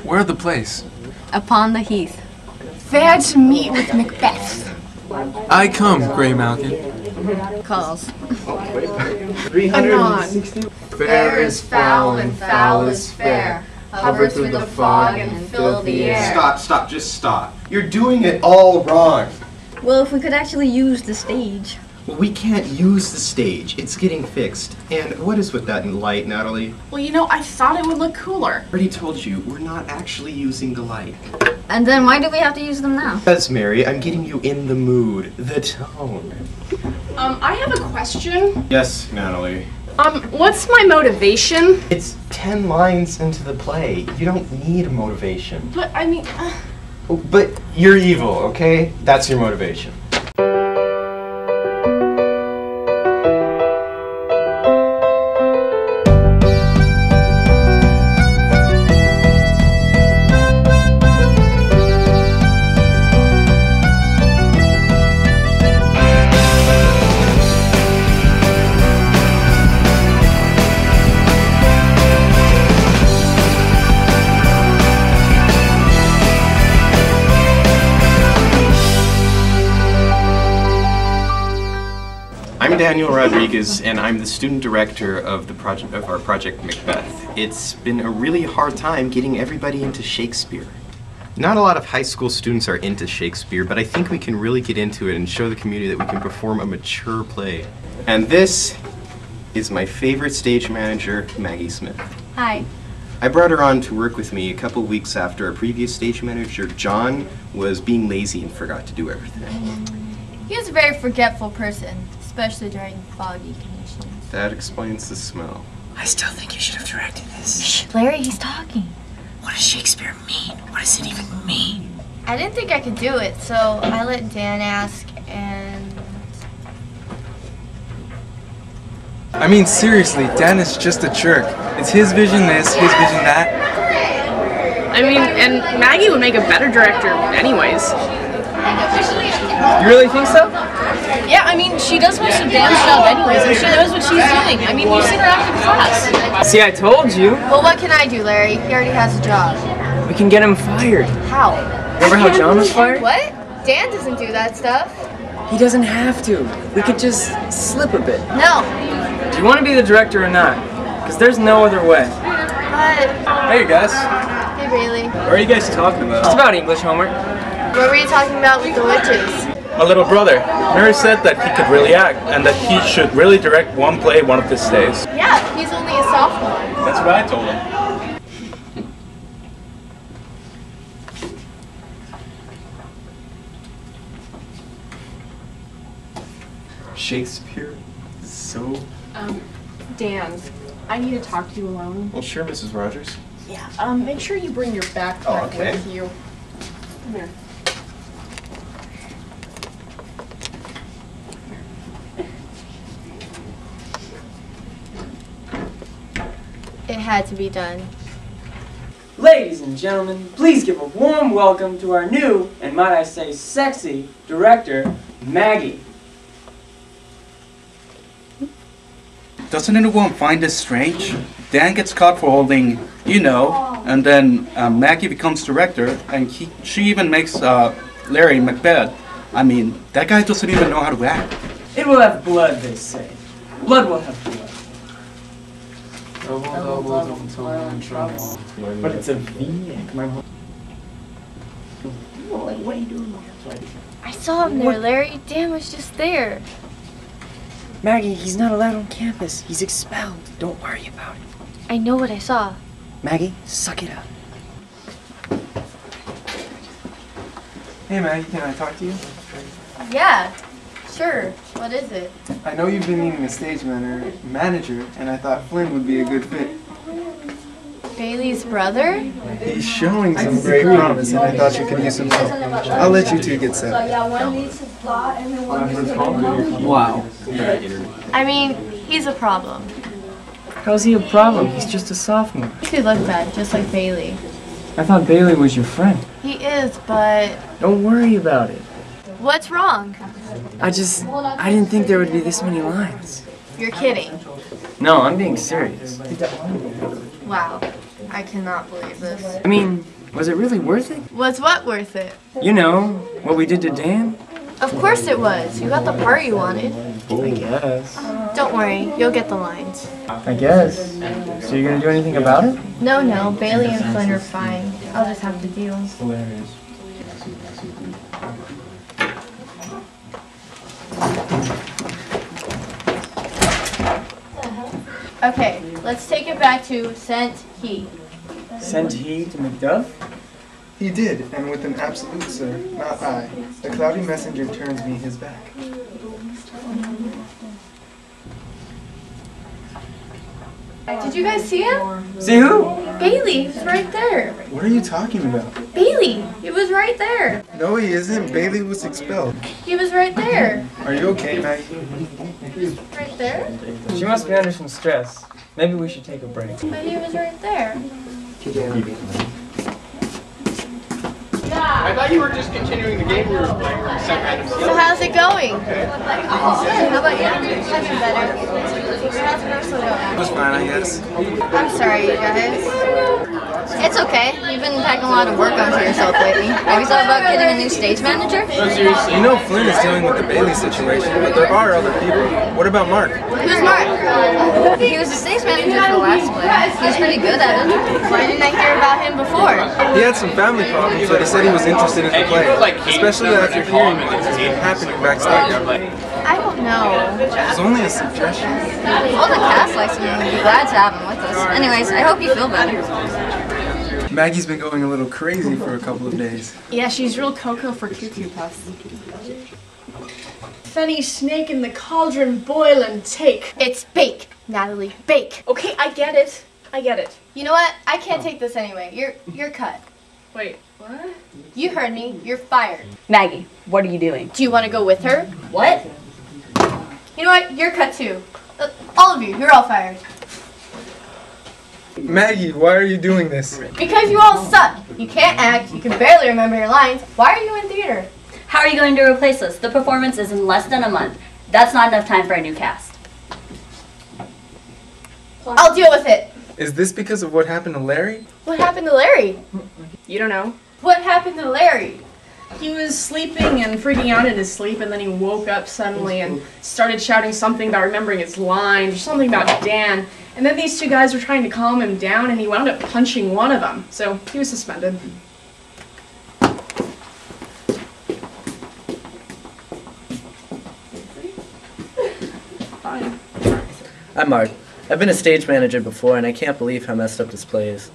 Where the place? Upon the heath. There to meet with Macbeth. I come, Grey Malkin. Calls. 360. Fair is foul and foul is fair. Hover through the fog and fill the air. Stop, just stop. You're doing it all wrong. Well, if we could actually use the stage. Well, we can't use the stage. It's getting fixed. And what is with that light, Natalie? Well, you know, I thought it would look cooler. I already told you, we're not actually using the light. And then why do we have to use them now? Because, Mary, I'm getting you in the mood, the tone. I have a question. Yes, Natalie. What's my motivation? It's 10 lines into the play. You don't need motivation. But, I mean... But you're evil, okay? That's your motivation. I'm Daniel Rodriguez, and I'm the student director of our project Macbeth. It's been a really hard time getting everybody into Shakespeare. Not a lot of high school students are into Shakespeare, but I think we can really get into it and show the community that we can perform a mature play. And this is my favorite stage manager, Maggie Smith. Hi. I brought her on to work with me a couple weeks after our previous stage manager, John, was being lazy and forgot to do everything. He was a very forgetful person, especially during foggy conditions. That explains the smell. I still think you should have directed this. Shh, Larry, he's talking. What does Shakespeare mean? What does it even mean? I didn't think I could do it, so I let Dan ask, and... I mean, seriously, Dan is just a jerk. It's his vision this, his vision that. I mean, and Maggie would make a better director anyways. You really think so? Yeah, I mean, she does most of Dan's job anyways, and she knows what she's doing. I mean, you've seen her after class. See, I told you. Well, what can I do, Larry? He already has a job. We can get him fired. How? Remember how John was fired? What? Dan doesn't do that stuff. He doesn't have to. We could just slip a bit. No. Do you want to be the director or not? Because there's no other way. But... Hey, guys. Hey, Bailey. What are you guys talking about? It's about English homework. What were you talking about with the witches? My little brother. Mary said that he could really act and that he should really direct one play one of these days. Yeah, he's only a sophomore. That's what I told him. Shakespeare is so... Dan, I need to talk to you alone. Well, sure, Mrs. Rogers. Yeah, make sure you bring your backpack Oh, okay. with you. Come here. It had to be done. Ladies and gentlemen, please give a warm welcome to our new, and might I say sexy, director, Maggie. Doesn't anyone find this strange? Dan gets caught for holding, you know, and then Maggie becomes director, and she even makes Larry Macbeth. I mean, that guy doesn't even know how to act. It will have blood, they say. Blood will have blood. But it's a V-neck. What are you doing? I saw him there, Larry. Dan was just there. Maggie, he's not allowed on campus. He's expelled. Don't worry about it. I know what I saw. Maggie, suck it up. Hey, Maggie, can I talk to you? Yeah, sure. What is it? I know you've been needing a stage manager, and I thought Flynn would be a good fit. Bailey's brother? He's showing some great promise, and I thought you could use some help. I'll let you two get set. Wow. I mean, he's a problem. How's he a problem? He's just a sophomore. He could look bad, just like Bailey. I thought Bailey was your friend. He is, but... Don't worry about it. What's wrong? I didn't think there would be this many lines. You're kidding. No, I'm being serious. Wow. I cannot believe this. I mean, was it really worth it? Was what worth it? You know, what we did to Dan? Of course it was. You got the part you wanted. I guess. Don't worry, you'll get the lines. I guess. So you're gonna do anything about it? No, Bailey and Flynn are fine. I'll just have to deal. Okay, let's take it back to sent he. Sent he to Macduff? He did, and with an absolute, sir, not I. The cloudy messenger turns me his back. Did you guys see him? See who? Bailey, he was right there. What are you talking about? Bailey, he was right there. No, he isn't. Bailey was expelled. He was right there. Are you okay, Maggie? Right there? She must be under some stress. Maybe we should take a break. But he was right there. I thought you were just continuing the game we were playing where we sent random So how's it going? Good. How about you? Much better. How's rehearsal going? It was fine, I guess. I'm sorry, you guys. It's okay. You've been packing a lot of work onto yourself lately. Have you thought about getting a new stage manager? You know Flynn is dealing with the Bailey situation, but there are other people. What about Mark? Who's Mark? He was the stage manager for the last play. He was pretty good at it. Why didn't I hear about him before? He had some family problems, but he said he was interested in the play, especially after hearing what has been happening backstage. I don't know. It's only a suggestion. All the cast likes him and we'd be glad to have him with us. Anyways, I hope you feel better. Maggie's been going a little crazy for a couple of days. Yeah, she's real cocoa for cuckoo puffs. Fenny snake in the cauldron, boil and take. It's bake, Natalie. Bake. Okay, I get it. I get it. You know what? I can't take this anyway. You're cut. Wait, what? You heard me. You're fired. Maggie, what are you doing? Do you want to go with her? What? You know what? You're cut too. All of you. You're all fired. Maggie, why are you doing this? Because you all suck. You can't act. You can barely remember your lines. Why are you in theater? How are you going to replace us? The performance is in less than a month. That's not enough time for a new cast. I'll deal with it. Is this because of what happened to Larry? What happened to Larry? You don't know. What happened to Larry? He was sleeping and freaking out in his sleep, and then he woke up suddenly and started shouting something about remembering his lines, or something about Dan. And then these two guys were trying to calm him down, and he wound up punching one of them. So he was suspended. Fine. I'm Mark. I've been a stage manager before, and I can't believe how messed up this play is.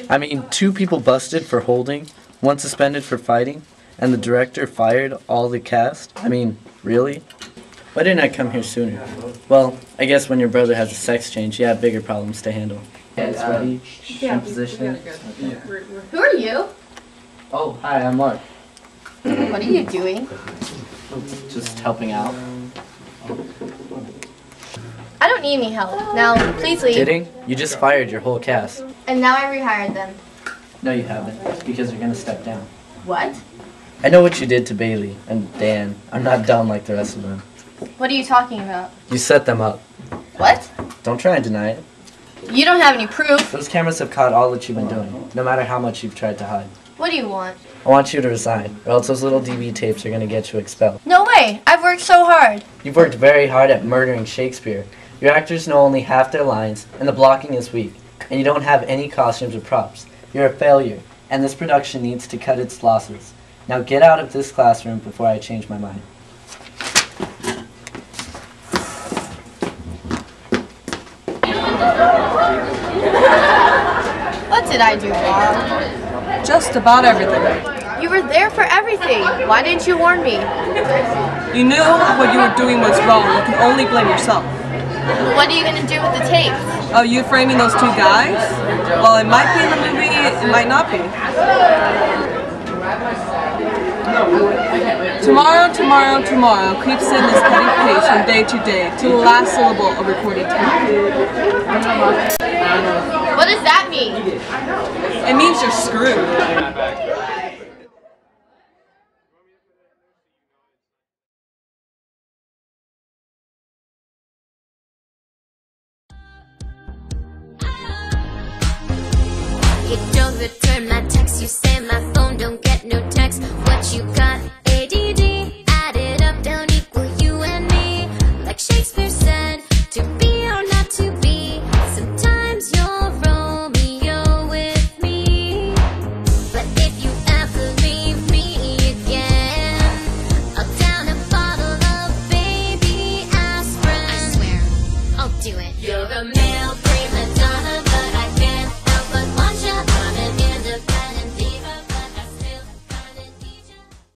I mean, 2 people busted for holding, 1 suspended for fighting, and the director fired all the cast? I mean, really? Why didn't I come here sooner? Well, I guess when your brother has a sex change, you have bigger problems to handle. Hands ready, in position. Who are you? Oh, hi, I'm Mark. What are you doing? Just helping out. I don't need any help. Now, please leave. Kidding? You just fired your whole cast. And now I rehired them. No, you haven't, because you're gonna step down. What? I know what you did to Bailey and Dan. I'm not dumb like the rest of them. What are you talking about? You set them up. What? Don't try and deny it. You don't have any proof. Those cameras have caught all that you've been doing, no matter how much you've tried to hide. What do you want? I want you to resign, or else those little DV tapes are going to get you expelled. No way! I've worked so hard. You've worked very hard at murdering Shakespeare. Your actors know only half their lines, and the blocking is weak, and you don't have any costumes or props. You're a failure, and this production needs to cut its losses. Now get out of this classroom before I change my mind. What did I do wrong? Just about everything. You were there for everything. Why didn't you warn me? You knew what you were doing was wrong. You can only blame yourself. What are you going to do with the tape? Oh, you framing those 2 guys? Well, it might be in the movie, it might not be. Tomorrow, tomorrow, tomorrow creeps in this heavy pace from day to day to the last syllable of recording time. What does that mean? It means you're screwed. say my phone don't get no text. What you got? ADD. Add it up, don't equal you and me. Like Shakespeare said, to be or not to be. Sometimes you're Romeo with me. But if you ever leave me again, I'll down a bottle of baby aspirin. I swear, I'll do it. You're a male.